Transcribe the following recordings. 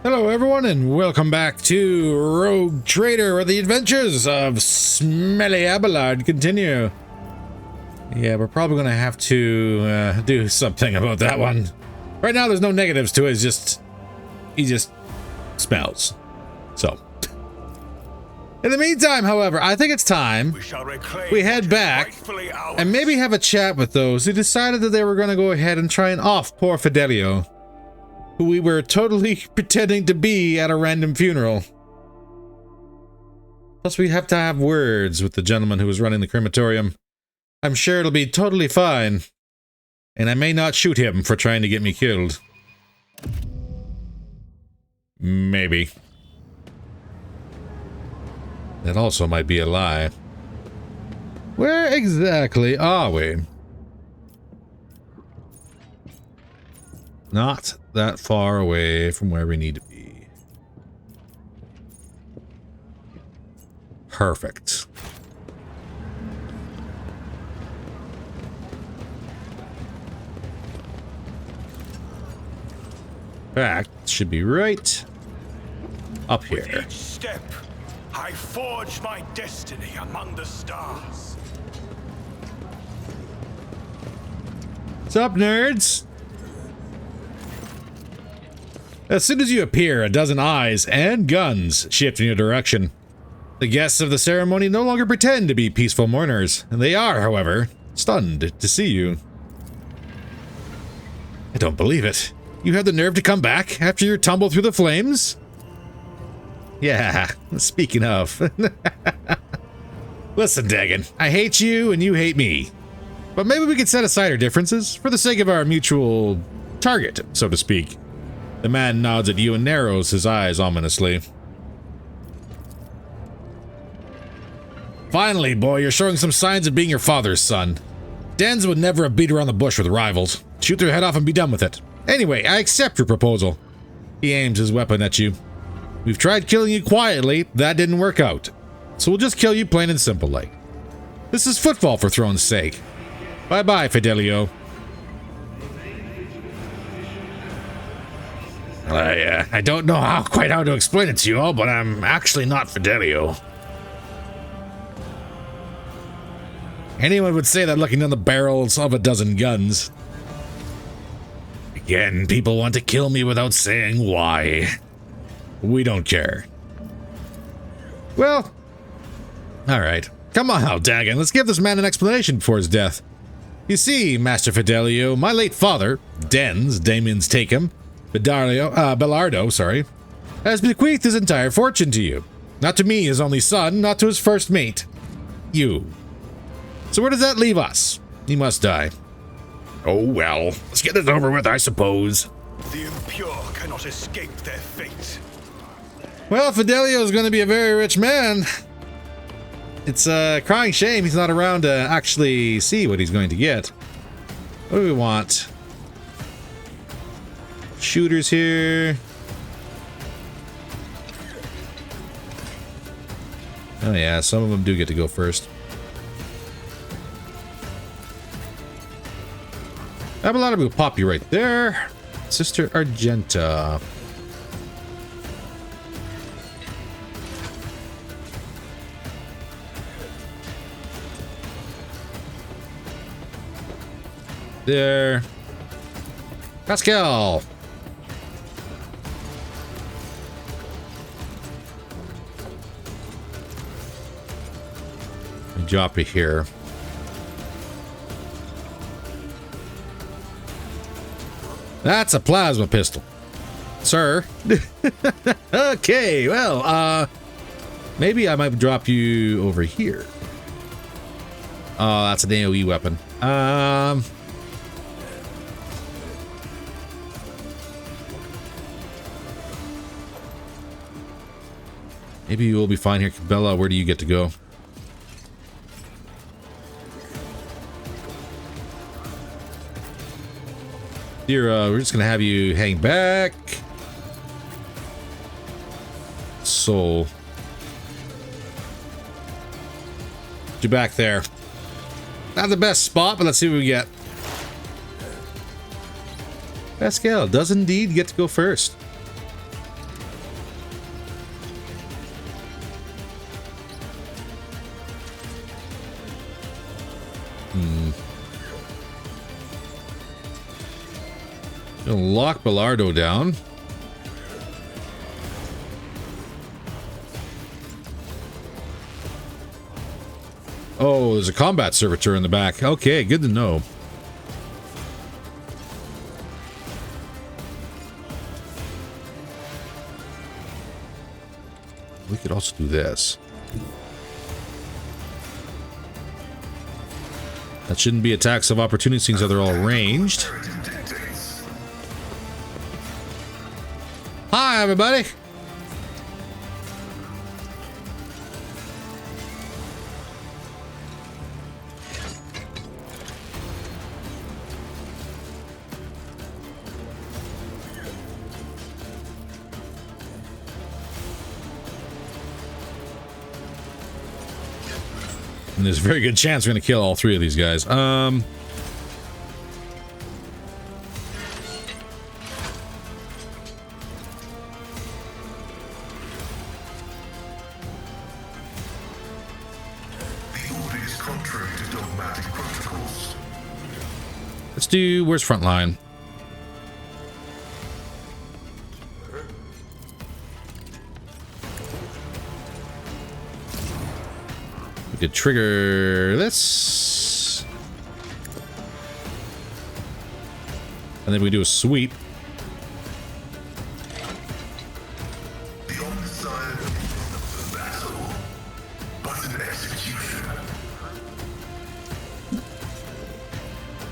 Hello everyone and welcome back to Rogue Trader, where the adventures of Smelly Abelard continue. Yeah, we're probably going to have to do something about that one. Right now there's no negatives to it, he just smells. So, in the meantime, however, I think it's time we head back and maybe have a chat with those who decided that they were going to go ahead and try and off poor Fidelio, who we were totally pretending to be at a random funeral. Plus, we have to have words with the gentleman who was running the crematorium. I'm sure it'll be totally fine, and I may not shoot him for trying to get me killed. Maybe. That also might be a lie. Where exactly are we? Not that far away from where we need to be. Perfect. Fact should be right up here. With each step, I forge my destiny among the stars. What's up, nerds? As soon as you appear, a dozen eyes and guns shift in your direction. The guests of the ceremony no longer pretend to be peaceful mourners, and they are, however, stunned to see you. I don't believe it. You had the nerve to come back after your tumble through the flames? Yeah, speaking of. Listen, Dagon, I hate you and you hate me. But maybe we can set aside our differences for the sake of our mutual target, so to speak. The man nods at you and narrows his eyes ominously. Finally, boy, you're showing some signs of being your father's son. Dens would never have beat around the bush with rivals. Shoot their head off and be done with it. Anyway, I accept your proposal. He aims his weapon at you. We've tried killing you quietly, that didn't work out. So we'll just kill you plain and simple like. This is football for throne's sake. Bye-bye, Fidelio. I don't know quite how to explain it to you all, but I'm actually not Fidelio. Anyone would say that looking down the barrels of a dozen guns. Again, people want to kill me without saying why. We don't care. Well, alright. Come on now, Dagon, let's give this man an explanation before his death. You see, Master Fidelio, my late father, Damien's Takem, Belardo, has bequeathed his entire fortune to you. Not to me, his only son, not to his first mate. You. So where does that leave us? He must die. Oh well, let's get this over with, I suppose. The impure cannot escape their fate. Well, Fidelio is going to be a very rich man. It's a crying shame he's not around to actually see what he's going to get. What do we want? Shooters here. Oh yeah, some of them do get to go first. Abelard will pop you right there. Sister Argenta. There. Pascal. Drop it here. That's a plasma pistol, sir. Okay, well, maybe I might drop you over here. Oh, that's an AoE weapon. Maybe you will be fine here. Bella, where do you get to go? We're just gonna have you hang back. Soul. Get you back there. Not the best spot, but let's see what we get. Pascal does indeed get to go first. Gonna lock Bellardo down. Oh, there's a combat servitor in the back. Okay, good to know. We could also do this. That shouldn't be attacks of opportunity, since they're all ranged. Hi, everybody. And there's a very good chance we're going to kill all three of these guys. Let's do, where's front line? We could trigger this. And then we do a sweep.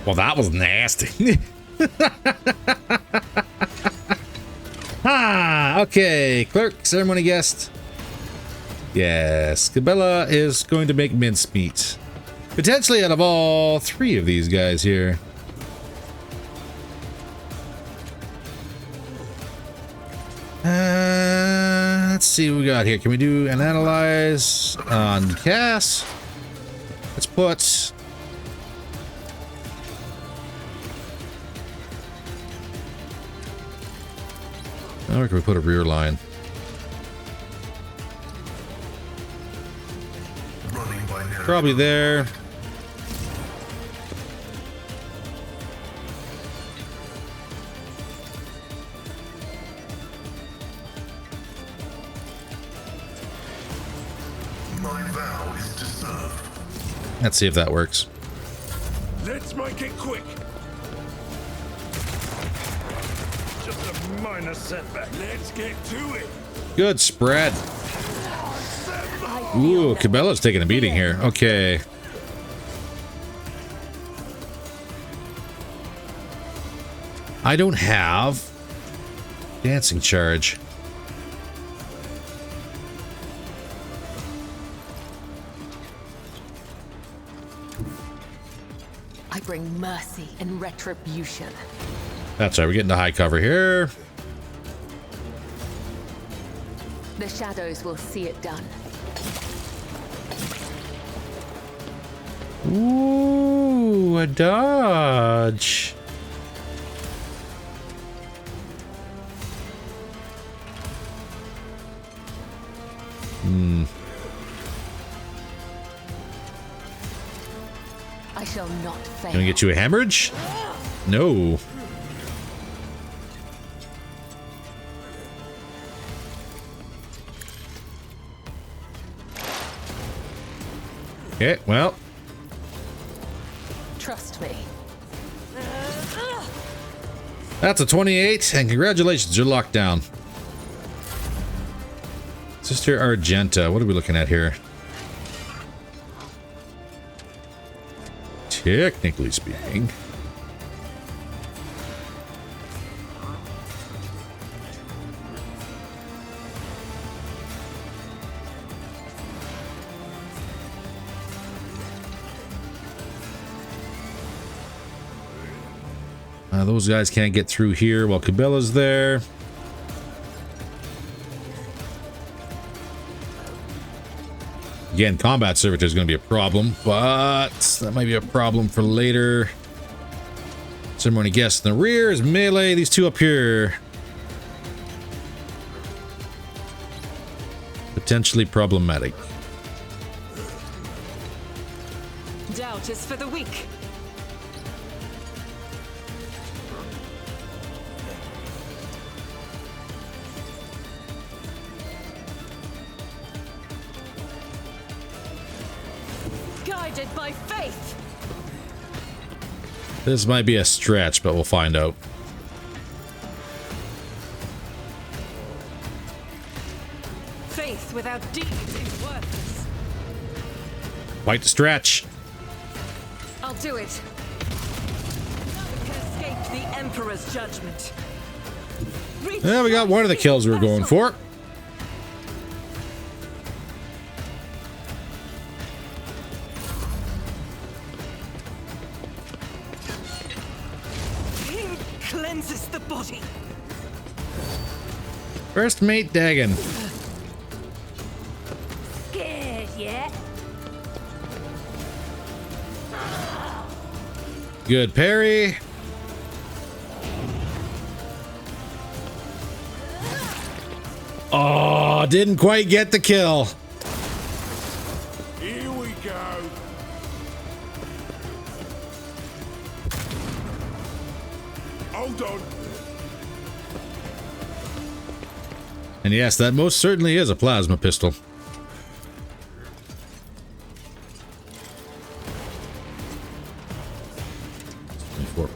Well, that was nasty. Ah, okay. Clerk, ceremony guest. Yes, Cabela is going to make mincemeat. Potentially out of all three of these guys here. Let's see what we got here. Can we do an analyze on Cass? Let's put... Or can we put a rear line? Probably there. My vow is to serve. Let's see if that works. Let's make it quick. Just a minor setback. Let's get to it. Good spread. Ooh, Cabela's taking a beating here. Okay. I don't have dancing charge. I bring mercy and retribution. That's right, we're getting to high cover here. The shadows will see it done. Ooh, a dodge. I shall not fail. Can we get you a hemorrhage? No. Okay, well. Trust me. That's a 28, and congratulations, you're locked down. Sister Argenta, what are we looking at here? Technically speaking. Those guys can't get through here while Cabela's there. Again, combat servitor is going to be a problem, but that might be a problem for later. Ceremony guest in the rear is melee. These two up here. Potentially problematic. Doubt out is for the weak. Guided by faith. This might be a stretch, but we'll find out. Faith without deeds is worthless. Quite the stretch. I'll do it. None can escape the Emperor's judgment. Yeah, we got one of the kills we were going for. King cleanses the body. First mate Dagon. Scared yet? Good parry. Oh, didn't quite get the kill. Here we go. Hold on. And yes, that most certainly is a plasma pistol.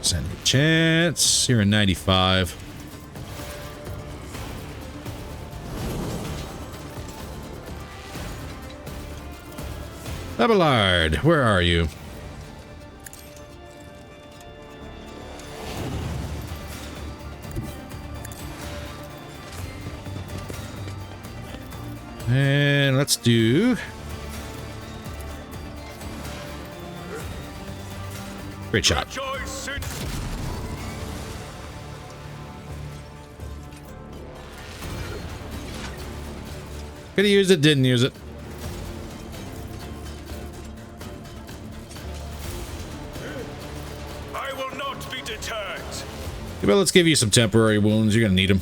%. Chance. You're a 95. Abelard, where are you? And let's do... Great shot. Could have used it, didn't use it. I will not be deterred. Well, let's give you some temporary wounds. You're gonna need them.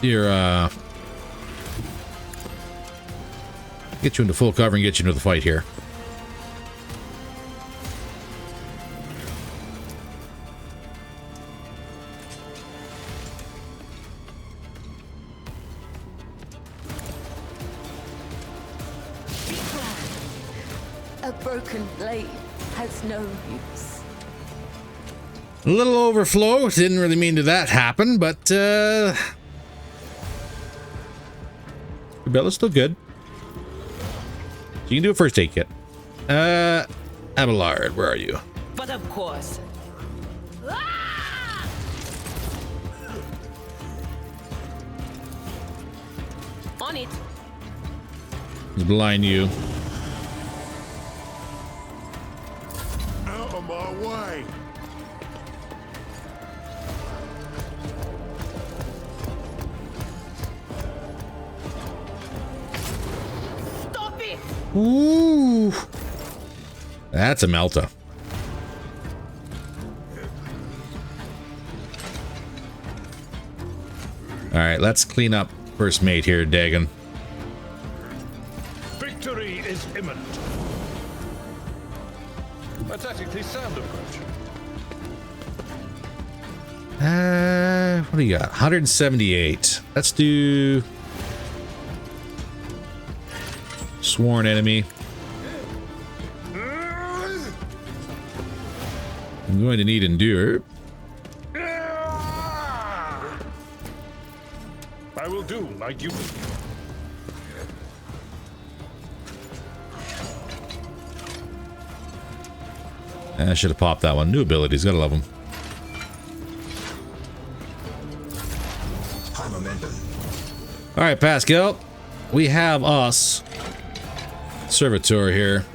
You're, get you into full cover and get you into the fight here. A broken blade has no use. A little overflow. Didn't really mean to that happen, but Bella's still good. You can do a first aid kit. Abelard, where are you? But of course. On it. He's blind you. Out of my way. Stop it! Ooh. That's a melta. All right, let's clean up first mate here, Dagon. Victory is imminent. A tactically sound approach. What do you got? 178. Let's do sworn enemy. I'm going to need endure. I will do my duty. I should have popped that one. New abilities, gotta love them. All right, Pascal, we have us servitor here.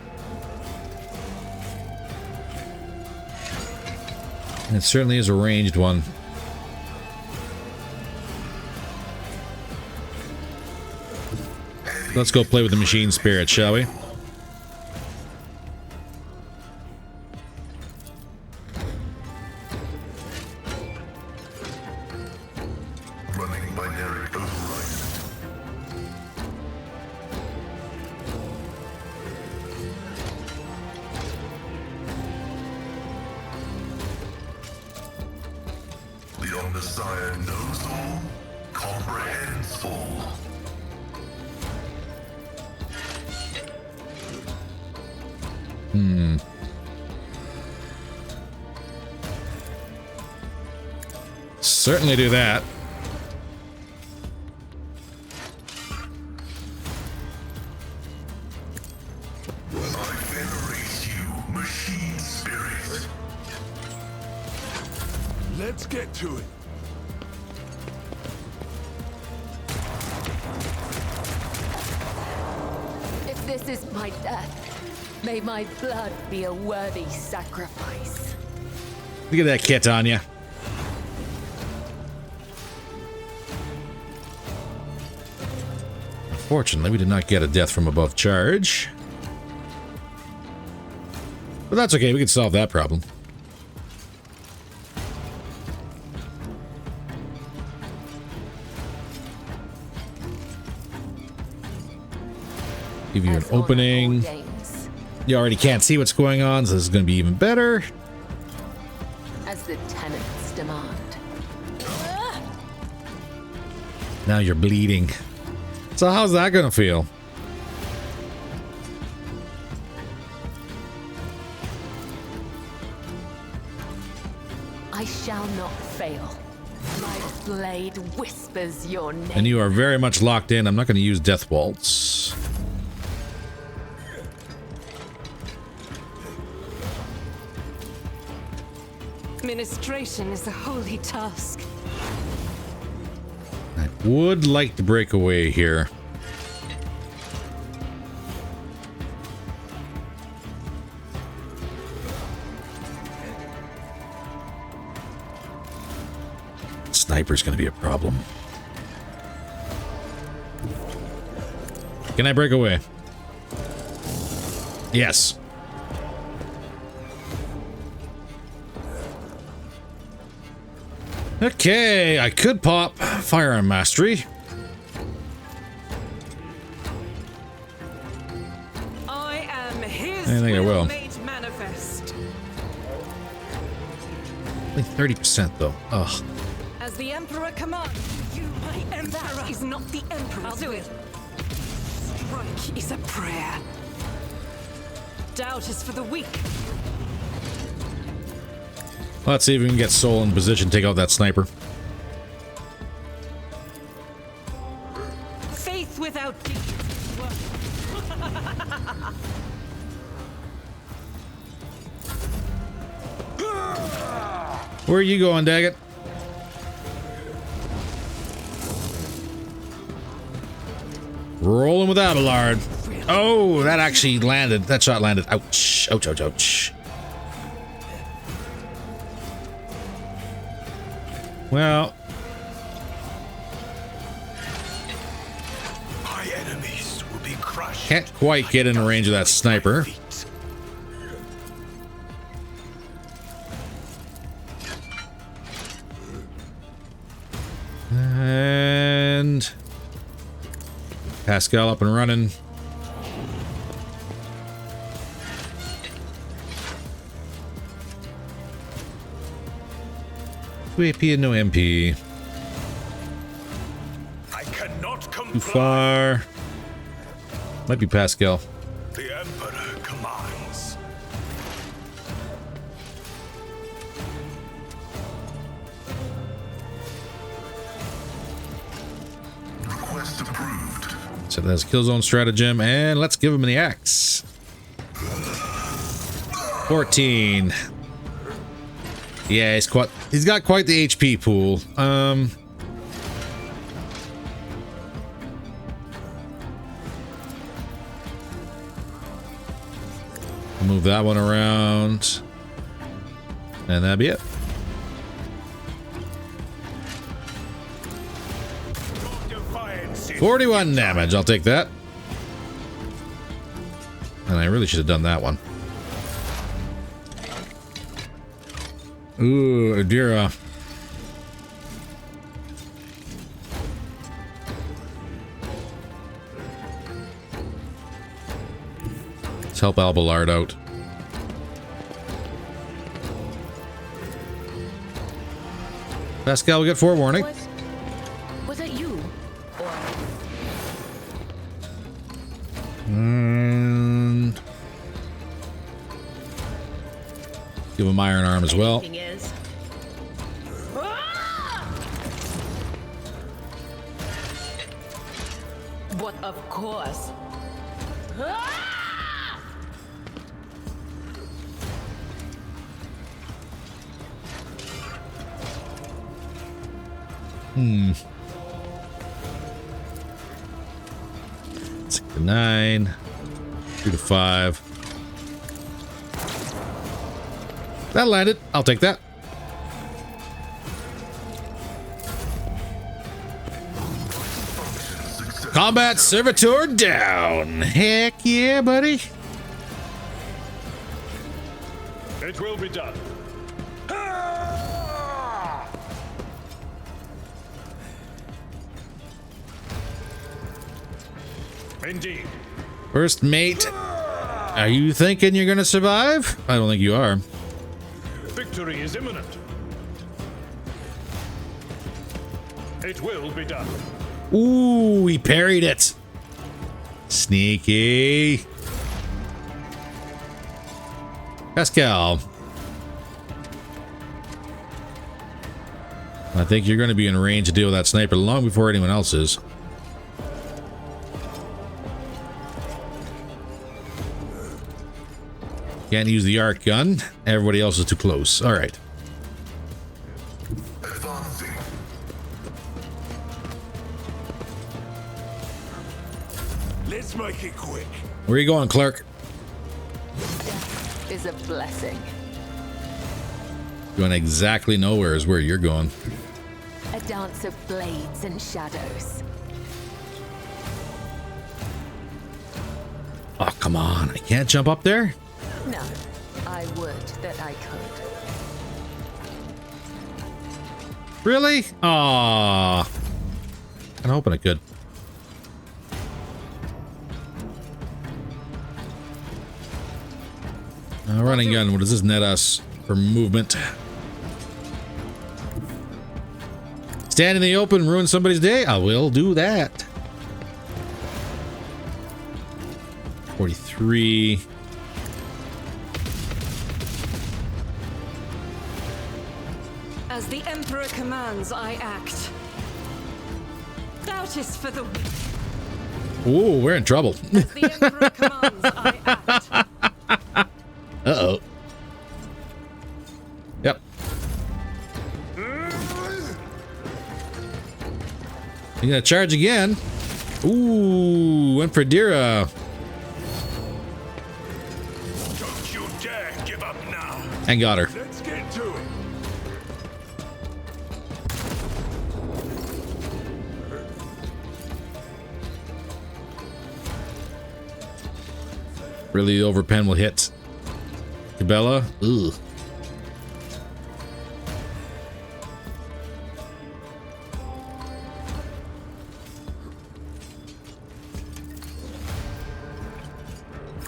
And it certainly is a ranged one. Let's go play with the machine spirit, shall we? Running binary override. Your Messiah knows all, comprehends all. Certainly do that. I venerate you, machine spirit. Let's get to it. If this is my death, may my blood be a worthy sacrifice. Look at that kit on you. Unfortunately, we did not get a death from above charge. But that's okay, we can solve that problem. Give you an As on opening. all games, You already can't see what's going on, so this is going to be even better. as the tenants demand. Now you're bleeding. So how's that going to feel? I shall not fail. My blade whispers your name. And you are very much locked in. I'm not going to use Death Waltz. Administration is a holy task. I would like to break away here. Sniper's going to be a problem. Can I break away? Yes. Okay, I could pop Firearm Mastery. I am his I think I will. made manifest. Only 30% though. Ugh. As the Emperor commands, you, my Emperor, that is not the Emperor. I'll do it. Strike is a prayer. Doubt is for the weak. Let's see if we can get Soul in position, take out that sniper. Faith without deeds. Where are you going, Daggett? Rolling with Abelard. Oh, that actually landed. That shot landed. Ouch. Ouch, ouch, ouch. Well, My enemies will be crushed. can't quite get in range of that sniper. Feet. And Pascal up and running. Two AP and no MP. I cannot comply. Too far. Might be Pascal. The Emperor commands. Request approved. So that's Killzone Stratagem, and let's give him the axe. 14. Yeah, he's got quite the HP pool. Move that one around. And that'd be it. Defiance is 41 damage, I'll take that. And I really should have done that one. Ooh, Adira. Let's help Abelard out. Pascal, we got forewarning. Was it you? Or And give him iron arm as well. anything is? What? Of course. Hmm. 6 to 9. 2 to 5. That landed. I'll take that. Combat servitor down. Heck yeah, buddy. It will be done. Indeed. First mate. Are you thinking you're gonna survive? I don't think you are. Victory is imminent. It will be done. Ooh, he parried it. Sneaky. Pascal. I think you're going to be in range to deal with that sniper long before anyone else is. Can't use the arc gun. Everybody else is too close. All right. Advancing. Let's make it quick. Where are you going, Clark? Is a blessing. Going exactly nowhere is where you're going. A dance of blades and shadows. Oh, come on. I can't jump up there? No, I would that I could. Really? Aww. I'm hoping I could. Running gun. What does this net us for movement? Stand in the open, ruin somebody's day? I will do that. 43. As the Emperor commands, I act. Doubt is for the weak. Ooh, we're in trouble. As the Emperor commands, I act. Uh-oh. Yep. You gonna charge again? Ooh, went for Dira. Don't you dare give up now. And got her. Let's get to it. Really, the overpen will hit. Cabela? Ugh.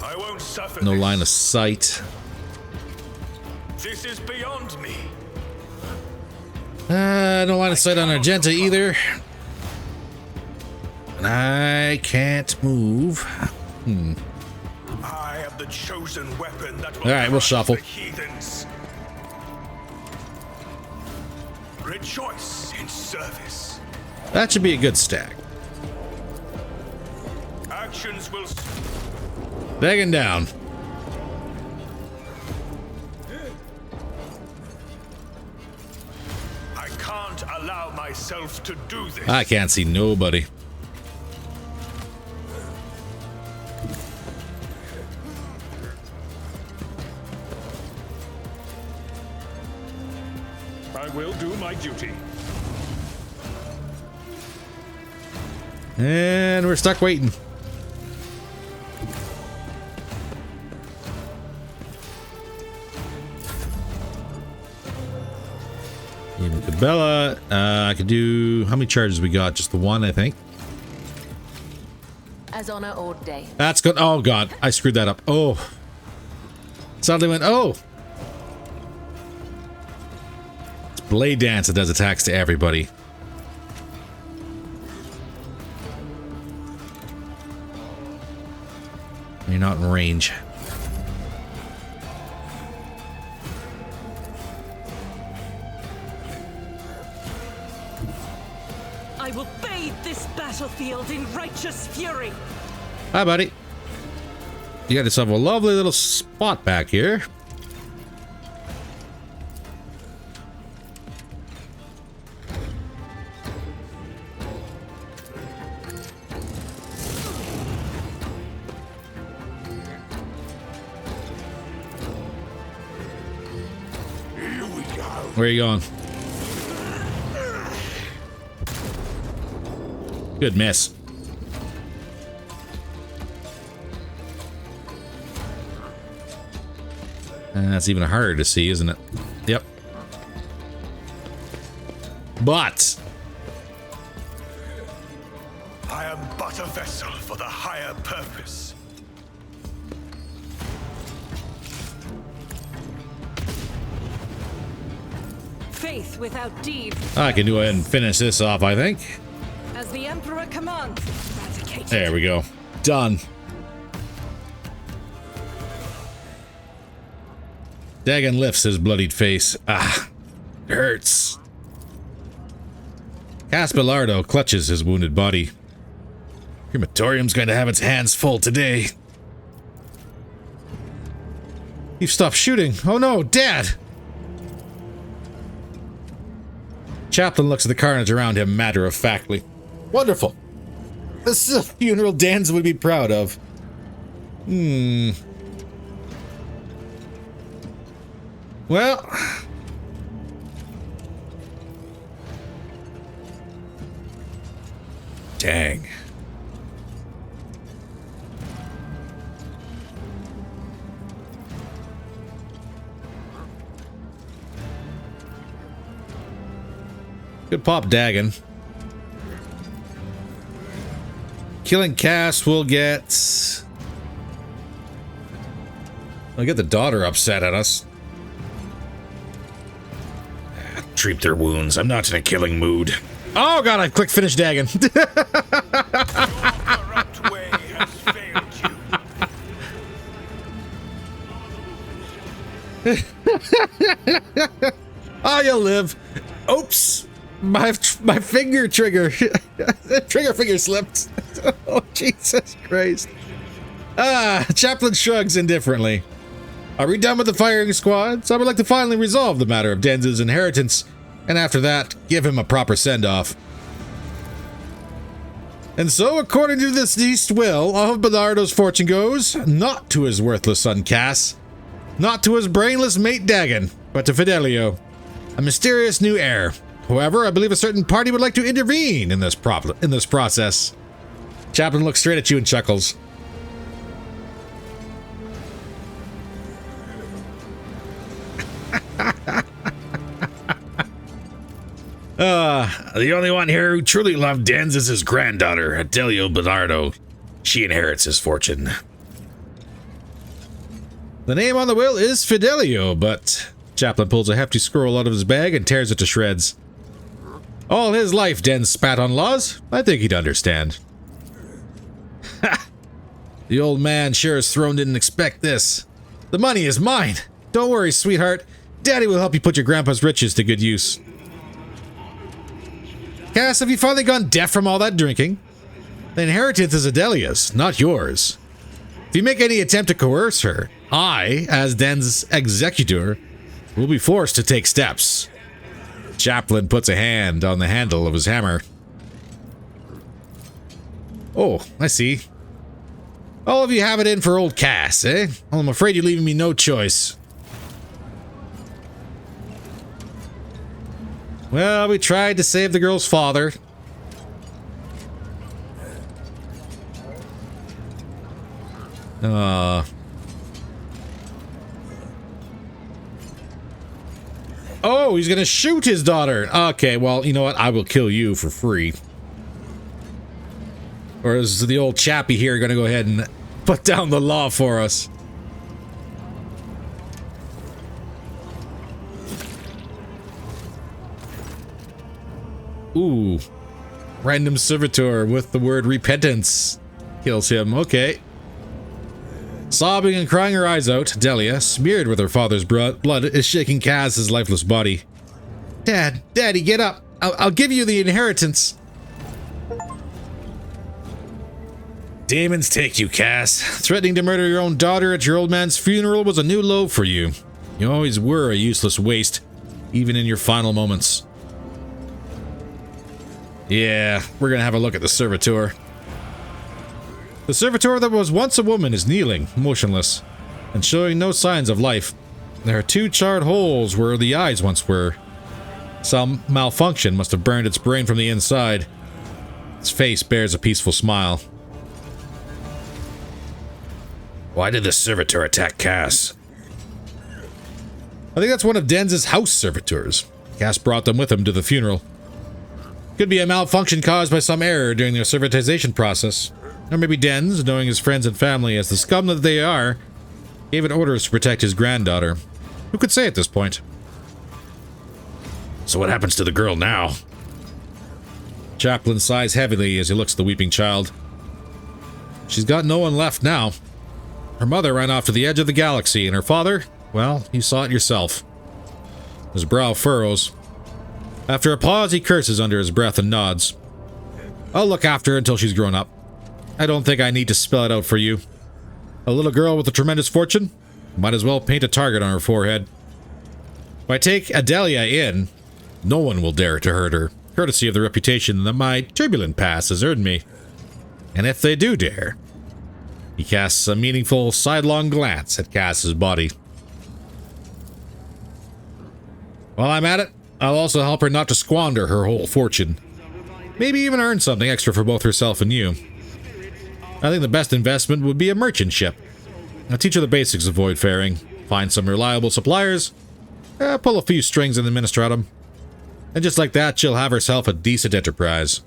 I won't suffer. No this. line of sight. This is beyond me. No line of sight on Argenta either. And I can't move. I have the chosen weapon that will All right, we'll crush shuffle. the heathens. Rejoice in service. That should be a good stack. Actions will. Begging down. I can't allow myself to do this. I can't see nobody. I will do my duty. And we're stuck waiting. Even Cabela. I could do... How many charges we got? Just the one, I think. As honor ordained. That's good. Oh, God. I screwed that up. Oh. Suddenly went, oh. It's Blade dance that does attacks to everybody. You're not in range. I will bathe this battlefield in righteous fury. Hi, buddy. You got yourself a lovely little spot back here. Where are you going? Good miss. And that's even harder to see, isn't it? Yep. But I am but a vessel for the higher purpose. Faith without deed. I can go ahead and finish this off, I think. As the Emperor commands. Eradicated. There we go. Done. Dagon lifts his bloodied face. Ah, it hurts. Caspelardo clutches his wounded body. Crematorium's going to have its hands full today. You've stopped shooting. Oh no, Dad! Chaplain looks at the carnage around him matter-of-factly. Wonderful. This is a funeral Danza would be proud of. Well... Dang. Good pop, Dagon. Killing Cass will get... I'll get the daughter upset at us. Treat their wounds. I'm not in a killing mood. Oh god, I clicked finish Dagon. Your corrupt way has failed you. Oh, you'll live. Oops. My finger trigger. The trigger finger slipped. Oh, Jesus Christ. Chaplain shrugs indifferently. Are we done with the firing squad? So I would like to finally resolve the matter of Denza's inheritance, and after that, give him a proper send-off. And so, according to this deceased will, all of Belardo's fortune goes, not to his worthless son Cass, not to his brainless mate Dagon, but to Fidelio, a mysterious new heir. However, I believe a certain party would like to intervene in this process. Chaplain looks straight at you and chuckles. The only one here who truly loved Dens is his granddaughter, Adelio Belardo. She inherits his fortune. The name on the will is Fidelio, but... Chaplain pulls a hefty scroll out of his bag and tears it to shreds. All his life, Dens spat on laws. I think he'd understand. Ha! The old man sure as throne didn't expect this. The money is mine. Don't worry, sweetheart. Daddy will help you put your grandpa's riches to good use. Cass, have you finally gone deaf from all that drinking? The inheritance is Adelia's, not yours. If you make any attempt to coerce her, I, as Den's executor, will be forced to take steps. Chaplain puts a hand on the handle of his hammer. Oh, I see. All of you have it in for old Cass, eh? Well, I'm afraid you're leaving me no choice. Well, we tried to save the girl's father. Oh, he's gonna shoot his daughter. Okay, well, you know what? I will kill you for free. Or is the old chappie here gonna go ahead and put down the law for us? Ooh. Random servitor with the word repentance kills him. Okay. Sobbing and crying her eyes out, Delia, smeared with her father's blood, is shaking Kaz's lifeless body. Dad, Daddy, get up. I'll give you the inheritance. Demons take you, Kaz. Threatening to murder your own daughter at your old man's funeral was a new low for you. You always were a useless waste, even in your final moments. Yeah, we're gonna have a look at the servitor. The servitor that was once a woman is kneeling, motionless, and showing no signs of life. There are 2 charred holes where the eyes once were. Some malfunction must have burned its brain from the inside. Its face bears a peaceful smile. Why did the servitor attack Cass? I think that's one of Denz's house servitors. Cass brought them with him to the funeral. Could be a malfunction caused by some error during their servitization process. Or maybe Denz, knowing his friends and family as the scum that they are, gave it orders to protect his granddaughter. Who could say at this point? So what happens to the girl now? Chaplain sighs heavily as he looks at the weeping child. She's got no one left now. Her mother ran off to the edge of the galaxy, and her father, well, you saw it yourself. His brow furrows. After a pause, he curses under his breath and nods. I'll look after her until she's grown up. I don't think I need to spell it out for you. A little girl with a tremendous fortune? Might as well paint a target on her forehead. If I take Adelia in, no one will dare to hurt her, courtesy of the reputation that my turbulent past has earned me. And if they do dare... He casts a meaningful sidelong glance at Cass's body. While I'm at it, I'll also help her not to squander her whole fortune. Maybe even earn something extra for both herself and you. I think the best investment would be a merchant ship. I'll teach her the basics of voidfaring, find some reliable suppliers, pull a few strings in the Ministratum, and just like that, she'll have herself a decent enterprise.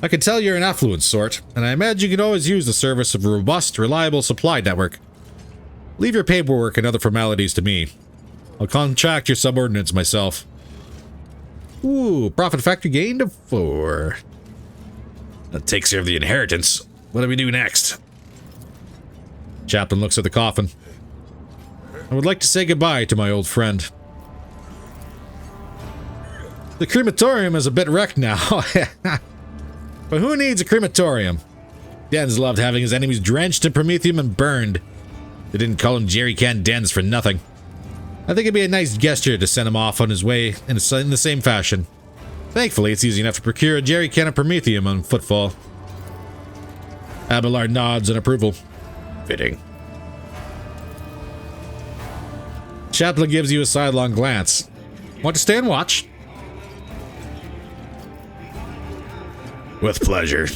I can tell you're an affluent sort, and I imagine you can always use the service of a robust, reliable supply network. Leave your paperwork and other formalities to me. I'll contract your subordinates myself. Ooh, profit factor gained to 4. That takes care of the inheritance. What do we do next? Chaplain looks at the coffin. I would like to say goodbye to my old friend. The crematorium is a bit wrecked now. But who needs a crematorium? Denz loved having his enemies drenched in promethium and burned. They didn't call him Jerry Can Denz for nothing. I think it'd be a nice gesture to send him off on his way in the same fashion. Thankfully, it's easy enough to procure a jerry can of promethium on footfall. Abelard nods in approval. Fitting. Chaplain gives you a sidelong glance. Want to stay and watch? With pleasure.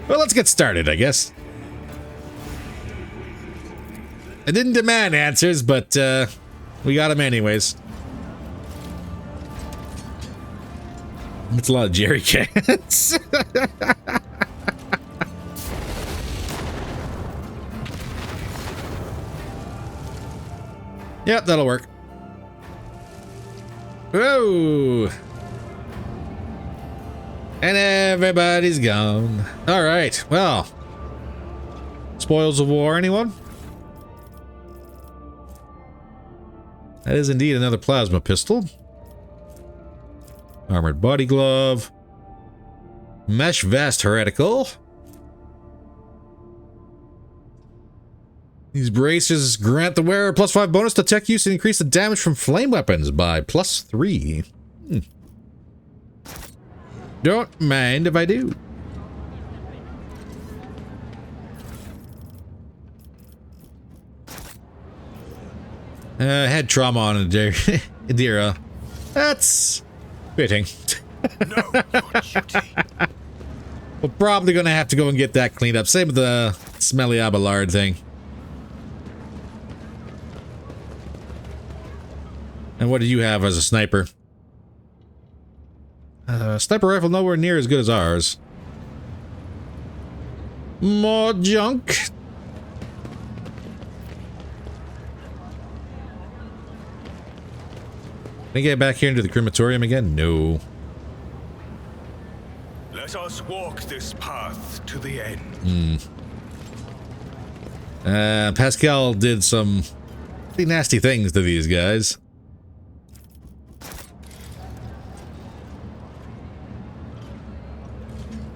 Well, let's get started, I guess. I didn't demand answers, but we got them anyways. That's a lot of jerry cans. Yep, that'll work. Whoa! And everybody's gone. All right, well. Spoils of war, anyone? That is indeed another plasma pistol. Armored body glove. Mesh vest heretical. These braces grant the wearer +5 bonus to tech use and increase the damage from flame weapons by +3. Don't mind if I do. Head trauma on Adira. That's fitting. No, your duty. We're probably gonna have to go and get that cleaned up. Same with the smelly Abelard thing. And what do you have as a sniper? Sniper rifle nowhere near as good as ours. More junk. Can I get back here into the crematorium again? No. Let us walk this path to the end. Pascal did some pretty nasty things to these guys.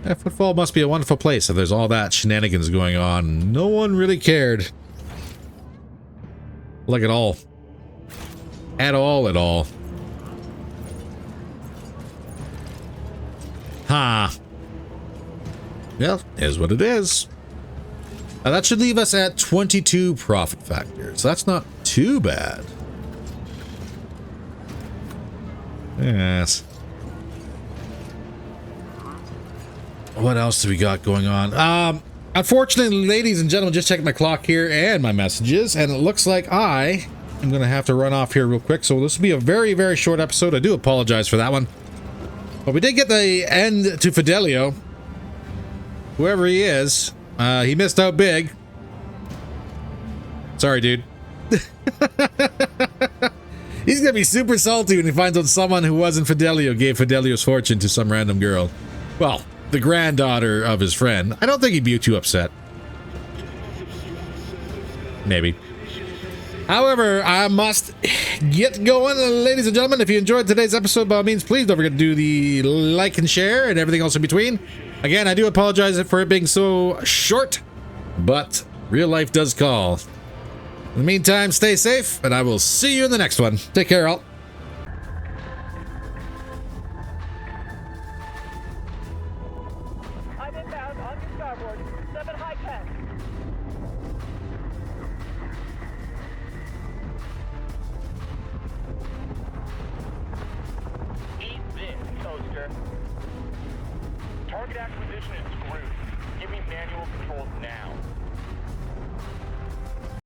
Footfall must be a wonderful place if there's all that shenanigans going on. No one really cared. Like at all. At all. Ha. Well, is what it is. Now that should leave us at 22 profit factor, so that's not too bad. Yes. What else do we got going on? Unfortunately, ladies and gentlemen, just checked my clock here and my messages, and it looks like I am going to have to run off here real quick, so this will be a very, very short episode. I do apologize for that one. But we did get the end to Fidelio. Whoever he is, he missed out big. Sorry, dude. He's going to be super salty when he finds out someone who wasn't Fidelio gave Fidelio's fortune to some random girl. Well, the granddaughter of his friend. I don't think he'd be too upset. Maybe. However, I must get going, ladies and gentlemen. If you enjoyed today's episode, by all means, please don't forget to do the like and share and everything else in between. Again, I do apologize for it being so short, but real life does call. In the meantime, stay safe, and I will see you in the next one. Take care, all. I'm inbound on your starboard. 7 high 10. Eat this, toaster. Target acquisition is screwed. Give me manual controls now.